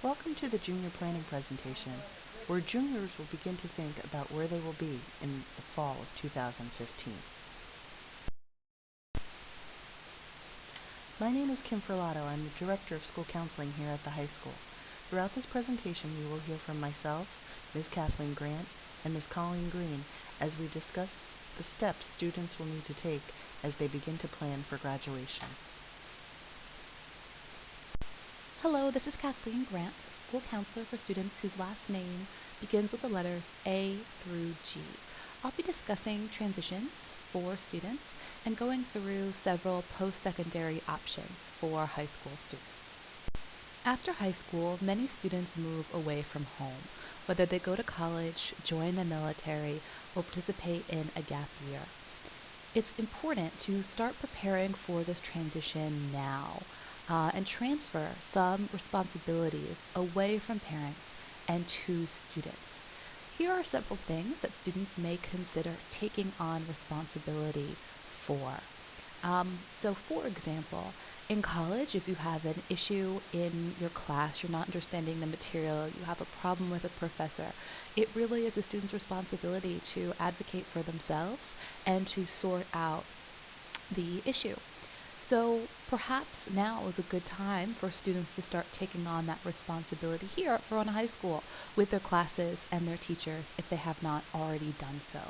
Welcome to the junior planning presentation, where juniors will begin to think about where they will be in the fall of 2015. My name is Kim Ferlato. I'm the Director of School Counseling here at the high school. Throughout this presentation, you will hear from myself, Ms. Kathleen Grant, and Ms. Colleen Green as we discuss the steps students will need to take as they begin to plan for graduation. Hello, this is Kathleen Grant, school counselor for students whose last name begins with the letters A through G. I'll be discussing transitions for students and going through several post-secondary options for high school students. After high school, many students move away from home, whether they go to college, join the military, or participate in a gap year. It's important to start preparing for this transition now and transfer some responsibilities away from parents and to students. Here are several things that students may consider taking on responsibility for. So for example, in college, if you have an issue in your class, you're not understanding the material, you have a problem with a professor, it really is the student's responsibility to advocate for themselves and to sort out the issue. So perhaps now is a good time for students to start taking on that responsibility here at Verona High School with their classes and their teachers if they have not already done so.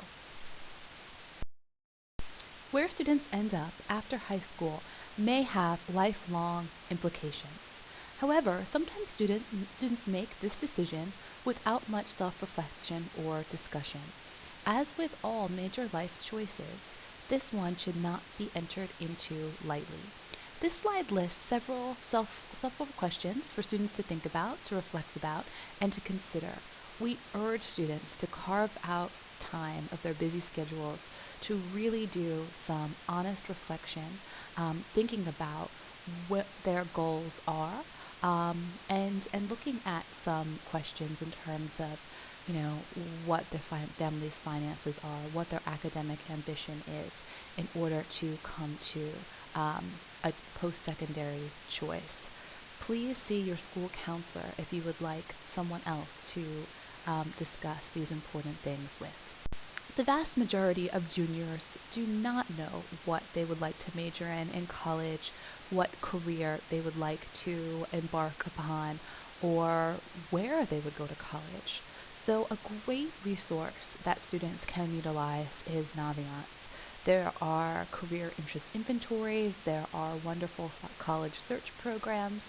Where students end up after high school may have lifelong implications. However, sometimes students make this decision without much self-reflection or discussion. As with all major life choices, this one should not be entered into lightly. This slide lists several several questions for students to think about, to reflect about, and to consider. We urge students to carve out time of their busy schedules to really do some honest reflection, thinking about what their goals are, and looking at some questions in terms of, what their family's finances are, what their academic ambition is, in order to come to a post-secondary choice. Please see your school counselor if you would like someone else to discuss these important things with. The vast majority of juniors do not know what they would like to major in college, what career they would like to embark upon, or where they would go to college. So a great resource that students can utilize is Naviance. There are career interest inventories, there are wonderful college search programs,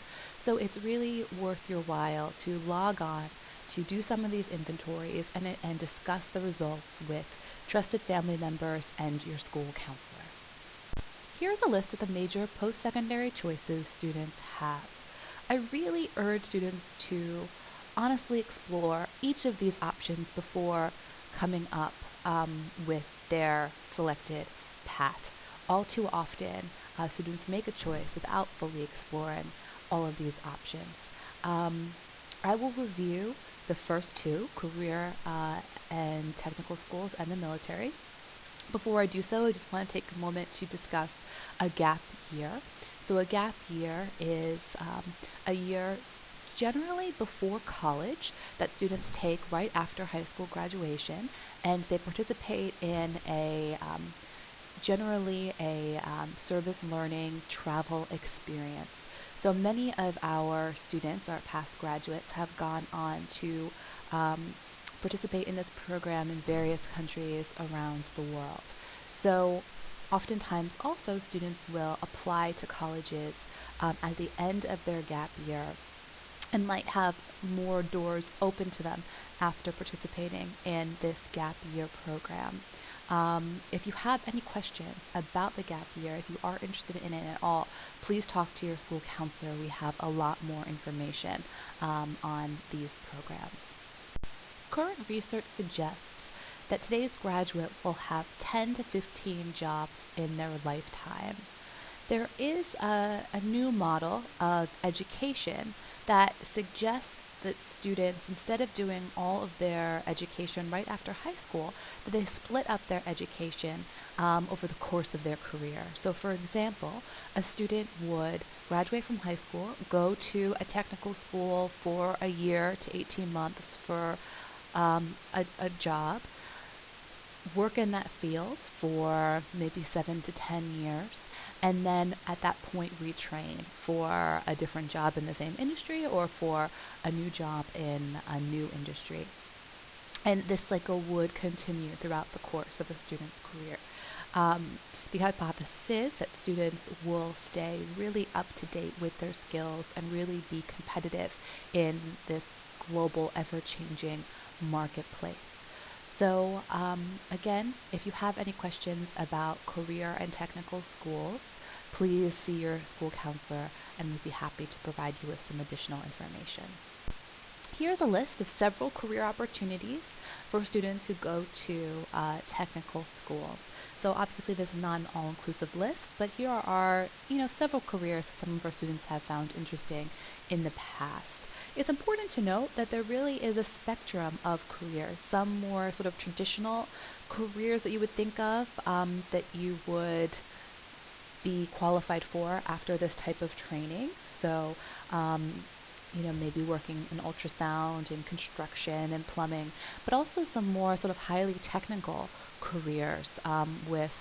so it's really worth your while to log on to do some of these inventories and discuss the results with trusted family members and your school counselor. Here's a list of the major post-secondary choices students have. I really urge students to honestly explore each of these options before coming up with their selected path. All too often, students make a choice without fully exploring all of these options. I will review the first two, career and technical schools and the military. Before I do so, I just want to take a moment to discuss a gap year. So a gap year is a year generally before college that students take right after high school graduation, and they participate in generally a service learning travel experience. So many of our students, our past graduates, have gone on to participate in this program in various countries around the world. So oftentimes also students will apply to colleges at the end of their gap year and might have more doors open to them after participating in this gap year program. If you have any questions about the gap year, if you are interested in it at all, please talk to your school counselor. We have a lot more information on these programs. Current research suggests that today's graduate will have 10 to 15 jobs in their lifetime. There is a new model of education that suggests that students, instead of doing all of their education right after high school, that they split up their education over the course of their career. So for example, a student would graduate from high school, go to a technical school for a year to 18 months for a job, work in that field for maybe 7 to 10 years, and then at that point retrain for a different job in the same industry or for a new job in a new industry. And this cycle would continue throughout the course of a student's career. The hypothesis is that students will stay really up to date with their skills and really be competitive in this global, ever-changing marketplace. So again, if you have any questions about career and technical schools, please see your school counselor and we'd be happy to provide you with some additional information. Here's a list of several career opportunities for students who go to technical schools. So obviously this is not an all-inclusive list, but here are several careers that some of our students have found interesting in the past. It's important to note that there really is a spectrum of careers, some more sort of traditional careers that you would think of that you would be qualified for after this type of training. So, maybe working in ultrasound and construction and plumbing, but also some more sort of highly technical careers with,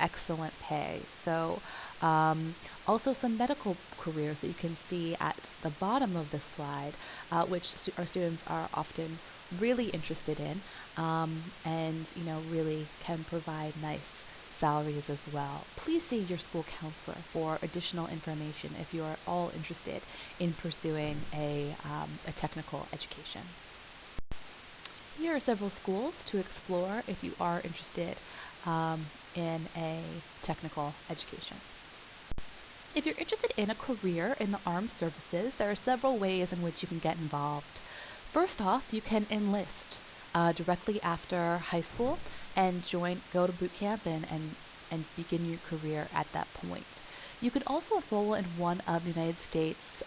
excellent pay. So, also some medical careers that you can see at the bottom of the slide, which our students are often really interested in, and, really can provide nice salaries as well. Please see your school counselor for additional information if you are all interested in pursuing a technical education. Here are several schools to explore if you are interested in a technical education. If you're interested in a career in the armed services, there are several ways in which you can get involved. First off, you can enlist directly after high school and go to boot camp and begin your career at that point. You could also enroll in one of the United States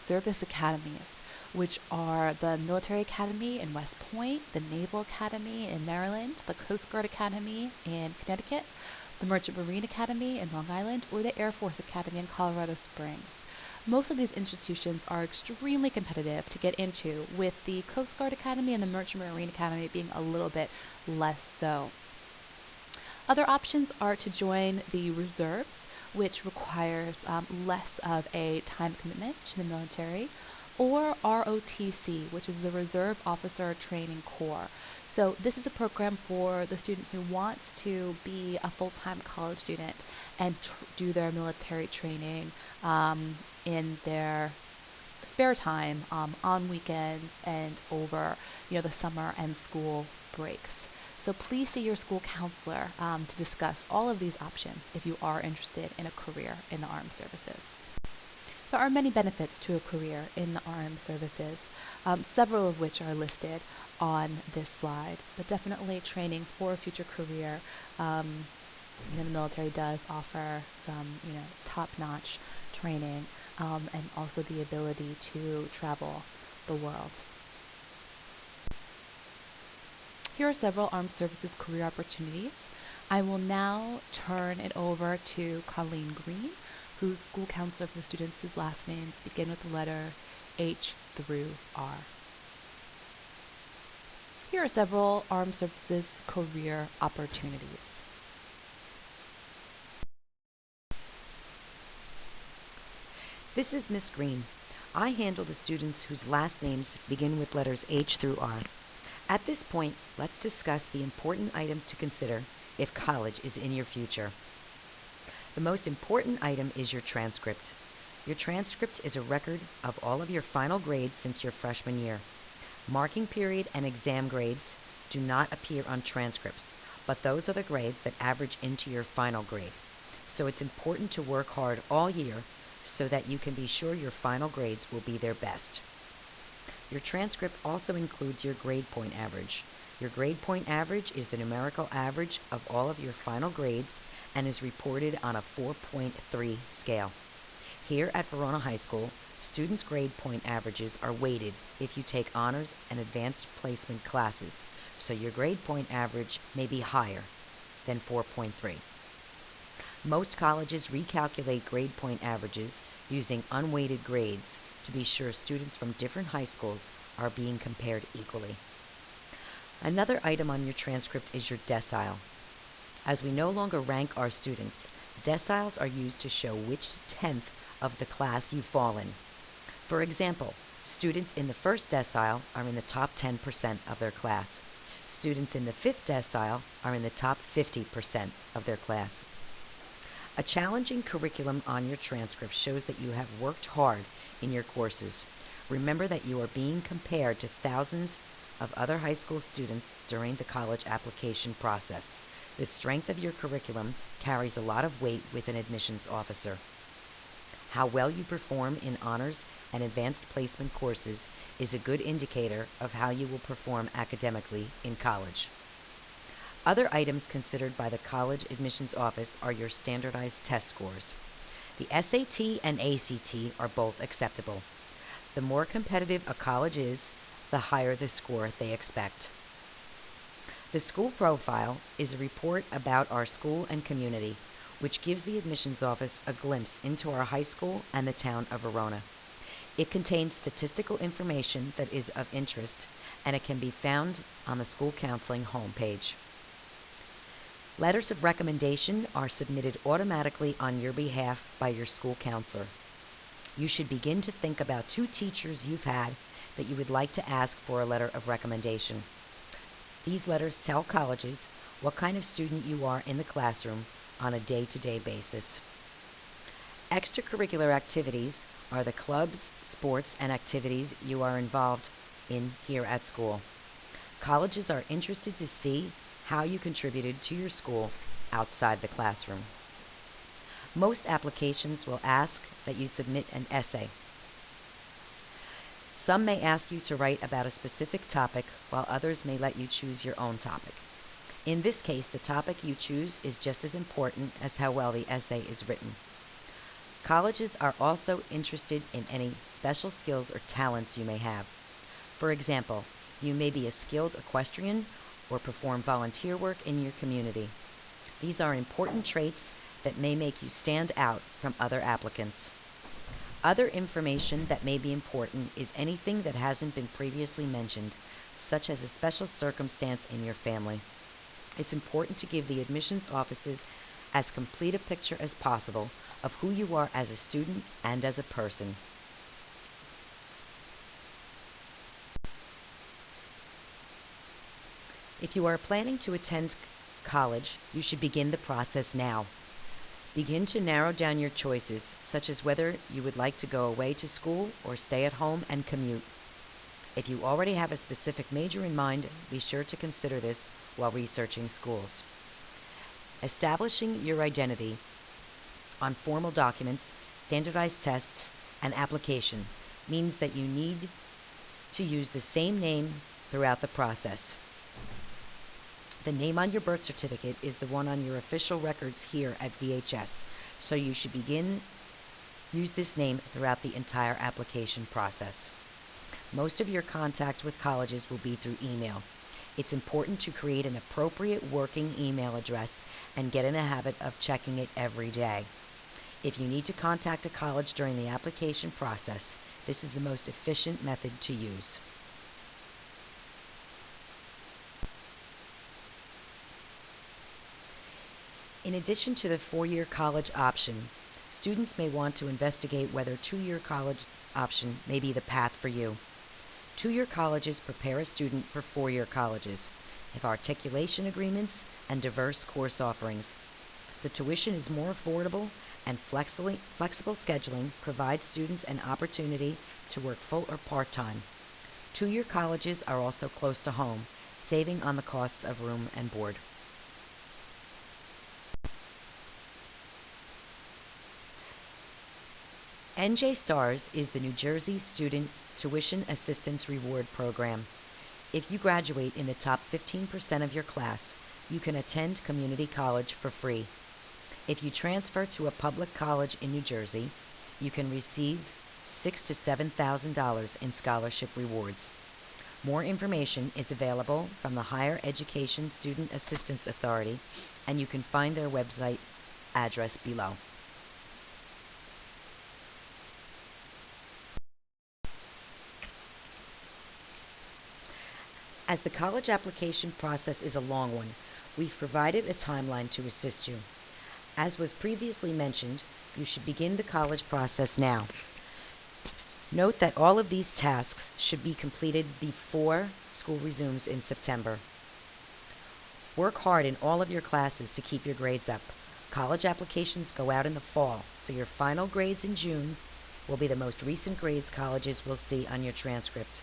service academies, which are the Military Academy in West Point, the Naval Academy in Maryland, the Coast Guard Academy in Connecticut, the Merchant Marine Academy in Long Island, or the Air Force Academy in Colorado Springs. Most of these institutions are extremely competitive to get into, with the Coast Guard Academy and the Merchant Marine Academy being a little bit less so. Other options are to join the reserves, which requires less of a time commitment to the military, or ROTC, which is the Reserve Officer Training Corps. So this is a program for the student who wants to be a full-time college student and do their military training in their spare time on weekends and over the summer and school breaks. So please see your school counselor to discuss all of these options if you are interested in a career in the armed services. There are many benefits to a career in the armed services, several of which are listed on this slide, but definitely training for a future career. The military does offer some, top-notch training and also the ability to travel the world. Here are several armed services career opportunities. I will now turn it over to Colleen Green, who's school counselor for students whose last names begin with the letter H through R. Here are several armed services career opportunities. This is Miss Green. I handle the students whose last names begin with letters H through R. At this point, let's discuss the important items to consider if college is in your future. The most important item is your transcript. Your transcript is a record of all of your final grades since your freshman year. Marking period and exam grades do not appear on transcripts, but those are the grades that average into your final grade. So it's important to work hard all year so that you can be sure your final grades will be their best. Your transcript also includes your grade point average. Your grade point average is the numerical average of all of your final grades and is reported on a 4.3 scale. Here at Verona High School, students' grade point averages are weighted if you take honors and advanced placement classes, so your grade point average may be higher than 4.3. Most colleges recalculate grade point averages using unweighted grades to be sure students from different high schools are being compared equally. Another item on your transcript is your decile. As we no longer rank our students, deciles are used to show which tenth of the class you fall in. For example, students in the first decile are in the top 10% of their class. Students in the fifth decile are in the top 50% of their class. A challenging curriculum on your transcript shows that you have worked hard in your courses. Remember that you are being compared to thousands of other high school students during the college application process. The strength of your curriculum carries a lot of weight with an admissions officer. How well you perform in honors and advanced placement courses is a good indicator of how you will perform academically in college. Other items considered by the college admissions office are your standardized test scores. The SAT and ACT are both acceptable. The more competitive a college is, the higher the score they expect. The school profile is a report about our school and community, which gives the admissions office a glimpse into our high school and the town of Verona. It contains statistical information that is of interest, and it can be found on the school counseling homepage. Letters of recommendation are submitted automatically on your behalf by your school counselor. You should begin to think about 2 teachers you've had that you would like to ask for a letter of recommendation. These letters tell colleges what kind of student you are in the classroom on a day-to-day basis. Extracurricular activities are the clubs, sports, and activities you are involved in here at school. Colleges are interested to see how you contributed to your school outside the classroom. Most applications will ask that you submit an essay. Some may ask you to write about a specific topic, while others may let you choose your own topic. In this case, the topic you choose is just as important as how well the essay is written. Colleges are also interested in any special skills or talents you may have. For example, you may be a skilled equestrian or perform volunteer work in your community. These are important traits that may make you stand out from other applicants. Other information that may be important is anything that hasn't been previously mentioned, such as a special circumstance in your family. It's important to give the admissions offices as complete a picture as possible of who you are as a student and as a person. If you are planning to attend college, you should begin the process now. Begin to narrow down your choices, such as whether you would like to go away to school or stay at home and commute. If you already have a specific major in mind, be sure to consider this while researching schools. Establishing your identity on formal documents, standardized tests, and application means that you need to use the same name throughout the process. The name on your birth certificate is the one on your official records here at VHS, so you should use this name throughout the entire application process. Most of your contact with colleges will be through email. It's important to create an appropriate working email address and get in a habit of checking it every day. If you need to contact a college during the application process, this is the most efficient method to use. In addition to the 4-year college option, students may want to investigate whether 2-year college option may be the path for you. 2-year colleges prepare a student for 4-year colleges, have articulation agreements, and diverse course offerings. The tuition is more affordable, and flexible scheduling provides students an opportunity to work full or part-time. 2-year colleges are also close to home, saving on the costs of room and board. NJ STARS is the New Jersey Student Tuition Assistance Reward Program. If you graduate in the top 15% of your class, you can attend community college for free. If you transfer to a public college in New Jersey, you can receive $6,000 to $7,000 in scholarship rewards. More information is available from the Higher Education Student Assistance Authority, and you can find their website address below. As the college application process is a long one, we've provided a timeline to assist you. As was previously mentioned, you should begin the college process now. Note that all of these tasks should be completed before school resumes in September. Work hard in all of your classes to keep your grades up. College applications go out in the fall, so your final grades in June will be the most recent grades colleges will see on your transcript.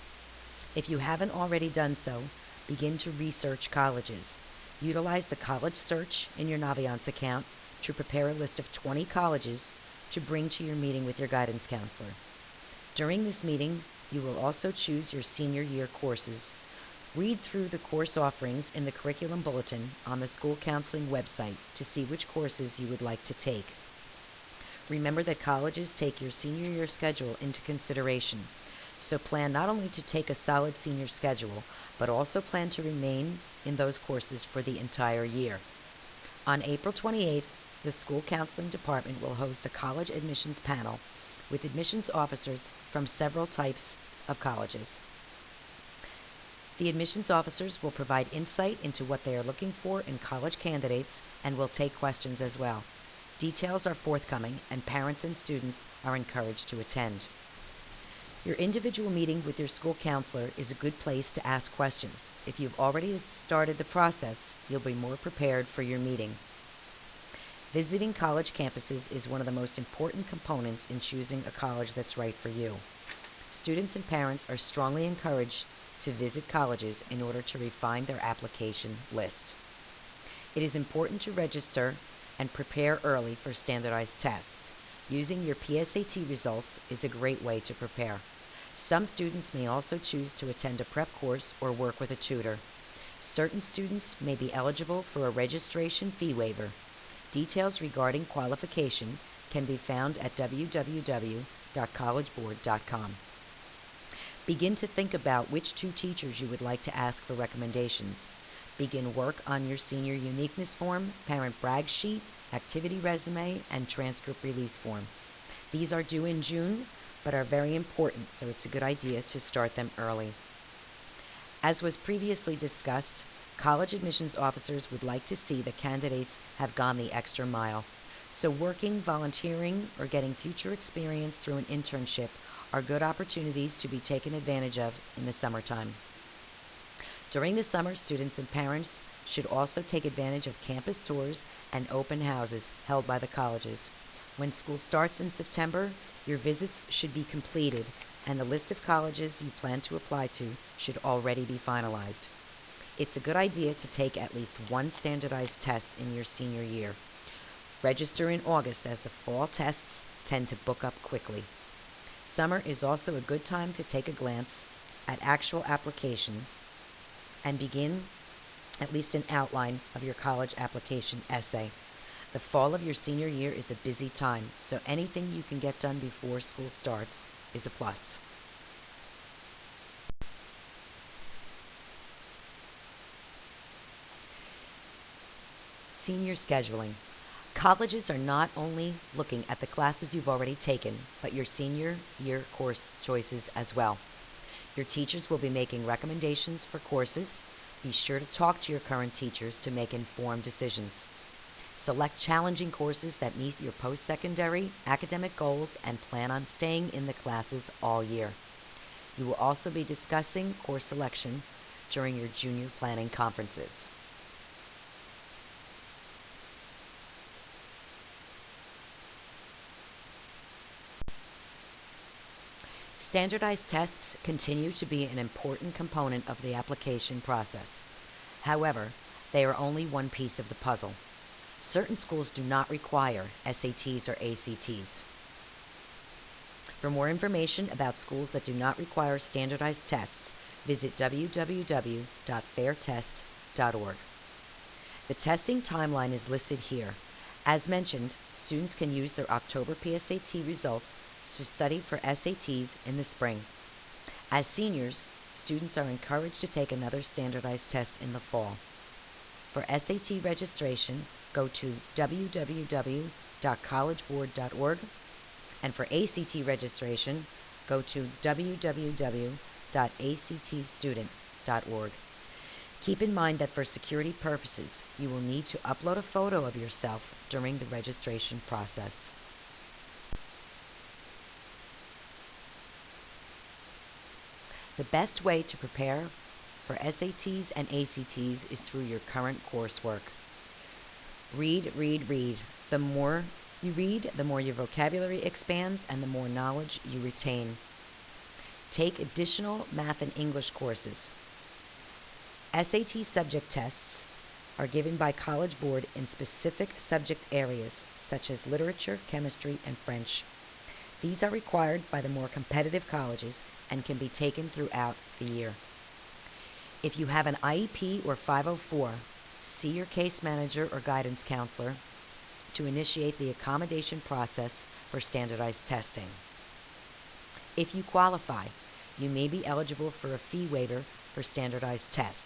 If you haven't already done so, begin to research colleges. Utilize the college search in your Naviance account to prepare a list of 20 colleges to bring to your meeting with your guidance counselor. During this meeting, you will also choose your senior year courses. Read through the course offerings in the curriculum bulletin on the school counseling website to see which courses you would like to take. Remember that colleges take your senior year schedule into consideration, so plan not only to take a solid senior schedule, but also plan to remain in those courses for the entire year. On April 28th, the school counseling department will host a college admissions panel with admissions officers from several types of colleges. The admissions officers will provide insight into what they are looking for in college candidates and will take questions as well. Details are forthcoming, and parents and students are encouraged to attend. Your individual meeting with your school counselor is a good place to ask questions. If you've already started the process, you'll be more prepared for your meeting. Visiting college campuses is one of the most important components in choosing a college that's right for you. Students and parents are strongly encouraged to visit colleges in order to refine their application list. It is important to register and prepare early for standardized tests. Using your PSAT results is a great way to prepare. Some students may also choose to attend a prep course or work with a tutor. Certain students may be eligible for a registration fee waiver. Details regarding qualification can be found at www.collegeboard.com. Begin to think about which two teachers you would like to ask for recommendations. Begin work on your senior uniqueness form, parent brag sheet, activity resume, and transcript release form. These are due in June, but are very important, so it's a good idea to start them early. As was previously discussed, college admissions officers would like to see the candidates have gone the extra mile. So working, volunteering, or getting future experience through an internship are good opportunities to be taken advantage of in the summertime. During the summer, students and parents should also take advantage of campus tours and open houses held by the colleges. When school starts in September, your visits should be completed, and the list of colleges you plan to apply to should already be finalized. It's a good idea to take at least one standardized test in your senior year. Register in August, as the fall tests tend to book up quickly. Summer is also a good time to take a glance at actual application and begin at least an outline of your college application essay. The fall of your senior year is a busy time, so anything you can get done before school starts is a plus. Senior scheduling. Colleges are not only looking at the classes you've already taken, but your senior year course choices as well. Your teachers will be making recommendations for courses. Be sure to talk to your current teachers to make informed decisions. Select challenging courses that meet your post-secondary academic goals and plan on staying in the classes all year. You will also be discussing course selection during your junior planning conferences. Standardized tests continue to be an important component of the application process. However, they are only one piece of the puzzle. Certain schools do not require SATs or ACTs. For more information about schools that do not require standardized tests, visit www.fairtest.org. The testing timeline is listed here. As mentioned, students can use their October PSAT results to study for SATs in the spring. As seniors, students are encouraged to take another standardized test in the fall. For SAT registration, go to www.collegeboard.org, and for ACT registration, go to www.actstudent.org. Keep in mind that for security purposes, you will need to upload a photo of yourself during the registration process. The best way to prepare for SATs and ACTs is through your current coursework. Read, read, read. The more you read, the more your vocabulary expands and the more knowledge you retain. Take additional math and English courses. SAT subject tests are given by College Board in specific subject areas such as literature, chemistry, and French. These are required by the more competitive colleges and can be taken throughout the year. If you have an IEP or 504, see your case manager or guidance counselor to initiate the accommodation process for standardized testing. If you qualify, you may be eligible for a fee waiver for standardized tests.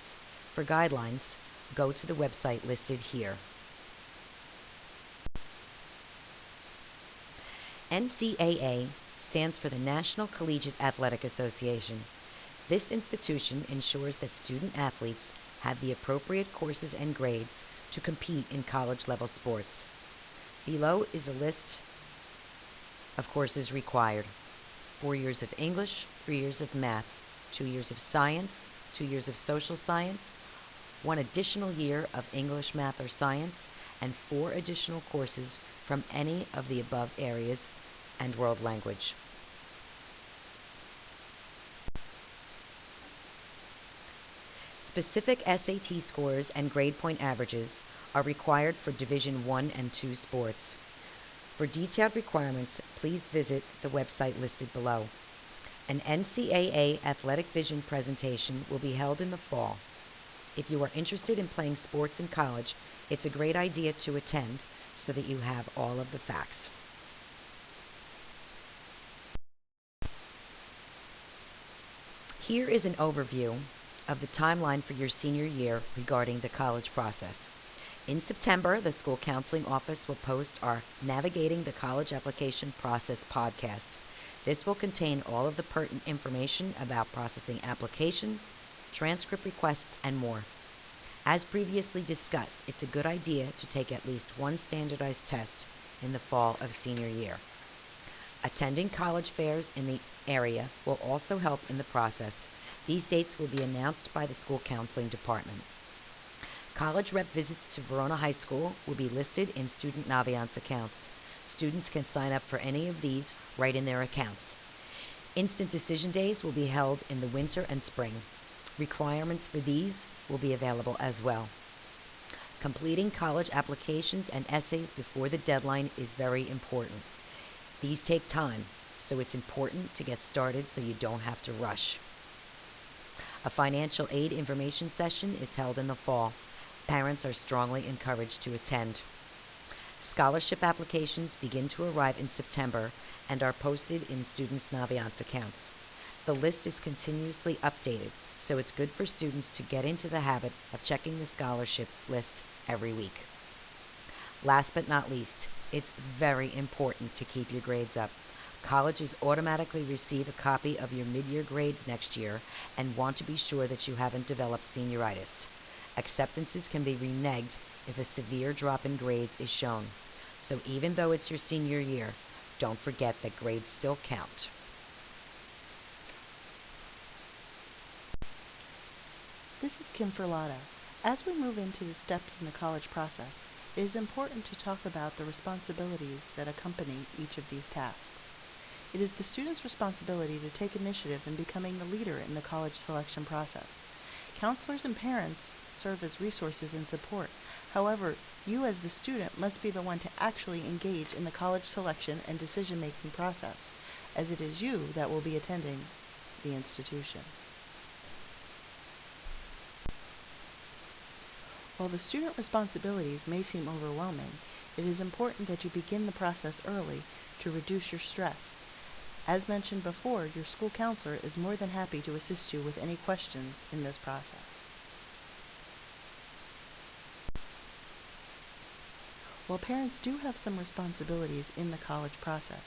For guidelines, go to the website listed here. NCAA stands for the National Collegiate Athletic Association. This institution ensures that student athletes have the appropriate courses and grades to compete in college-level sports. Below is a list of courses required. 4 years of English, 3 years of math, 2 years of science, 2 years of social science, 1 additional year of English, math, or science, and 4 additional courses from any of the above areas and world language. Specific SAT scores and grade point averages are required for Division I and II sports. For detailed requirements, please visit the website listed below. An NCAA Athletic Vision presentation will be held in the fall. If you are interested in playing sports in college, it's a great idea to attend so that you have all of the facts. Here is an overview of the timeline for your senior year regarding the college process. In September, the School Counseling Office will post our Navigating the College Application Process podcast. This will contain all of the pertinent information about processing applications, transcript requests, and more. As previously discussed, it's a good idea to take at least 1 standardized test in the fall of senior year. Attending college fairs in the area will also help in the process. These dates will be announced by the school counseling department. College rep visits to Verona High School will be listed in student Naviance accounts. Students can sign up for any of these right in their accounts. Instant decision days will be held in the winter and spring. Requirements for these will be available as well. Completing college applications and essays before the deadline is very important. These take time, so it's important to get started so you don't have to rush. A financial aid information session is held in the fall. Parents are strongly encouraged to attend. Scholarship applications begin to arrive in September and are posted in students' Naviance accounts. The list is continuously updated, so it's good for students to get into the habit of checking the scholarship list every week. Last but not least, it's very important to keep your grades up. Colleges automatically receive a copy of your mid-year grades next year and want to be sure that you haven't developed senioritis. Acceptances can be reneged if a severe drop in grades is shown. So even though it's your senior year, don't forget that grades still count. This is Kim Ferlata. As we move into the steps in the college process, it is important to talk about the responsibilities that accompany each of these tasks. It is the student's responsibility to take initiative in becoming the leader in the college selection process. Counselors and parents serve as resources and support. However, you as the student must be the one to actually engage in the college selection and decision-making process, as it is you that will be attending the institution. While the student responsibilities may seem overwhelming, it is important that you begin the process early to reduce your stress. As mentioned before, your school counselor is more than happy to assist you with any questions in this process. While parents do have some responsibilities in the college process,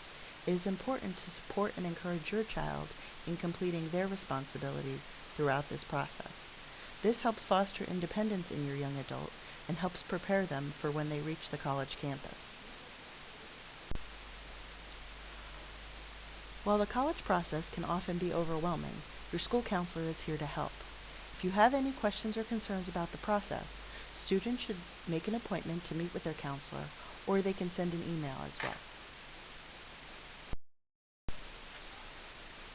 it is important to support and encourage your child in completing their responsibilities throughout this process. This helps foster independence in your young adult and helps prepare them for when they reach the college campus. While the college process can often be overwhelming, your school counselor is here to help. If you have any questions or concerns about the process, students should make an appointment to meet with their counselor, or they can send an email as well.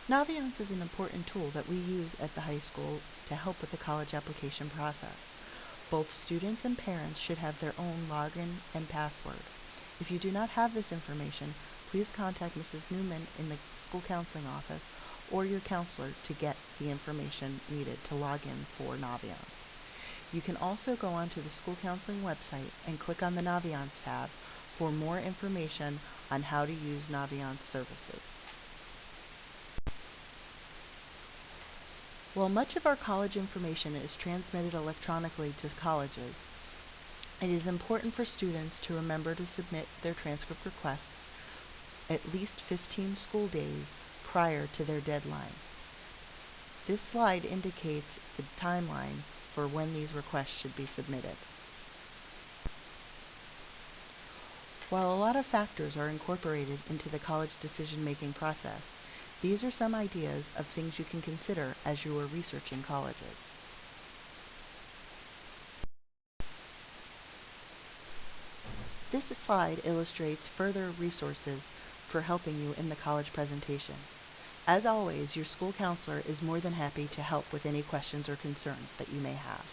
Naviance is an important tool that we use at the high school to help with the college application process. Both students and parents should have their own login and password. If you do not have this information, please contact Mrs. Newman in the school counseling office or your counselor to get the information needed to log in for Naviance. You can also go onto the school counseling website and click on the Naviance tab for more information on how to use Naviance services. While much of our college information is transmitted electronically to colleges, it is important for students to remember to submit their transcript requests at least 15 school days prior to their deadline. This slide indicates the timeline for when these requests should be submitted. While a lot of factors are incorporated into the college decision-making process, these are some ideas of things you can consider as you are researching colleges. This slide illustrates further resources for helping you in the college presentation. As always, your school counselor is more than happy to help with any questions or concerns that you may have.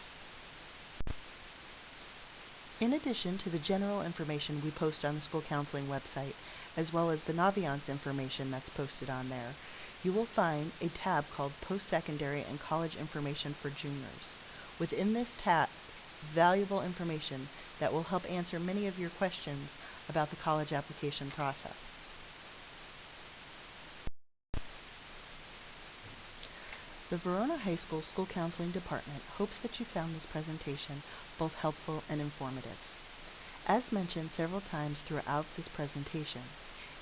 In addition to the general information we post on the school counseling website, as well as the Naviance information that's posted on there, you will find a tab called Post-Secondary and College Information for Juniors. Within this tab, valuable information that will help answer many of your questions about the college application process. The Verona High School School Counseling Department hopes that you found this presentation both helpful and informative. As mentioned several times throughout this presentation,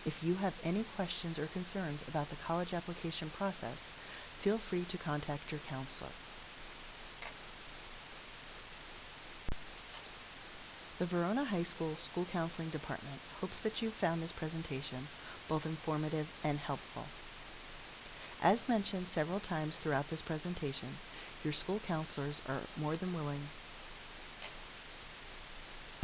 if you have any questions or concerns about the college application process, feel free to contact your counselor. The Verona High School School Counseling Department hopes that you found this presentation both informative and helpful. As mentioned several times throughout this presentation, your school counselors are more than willing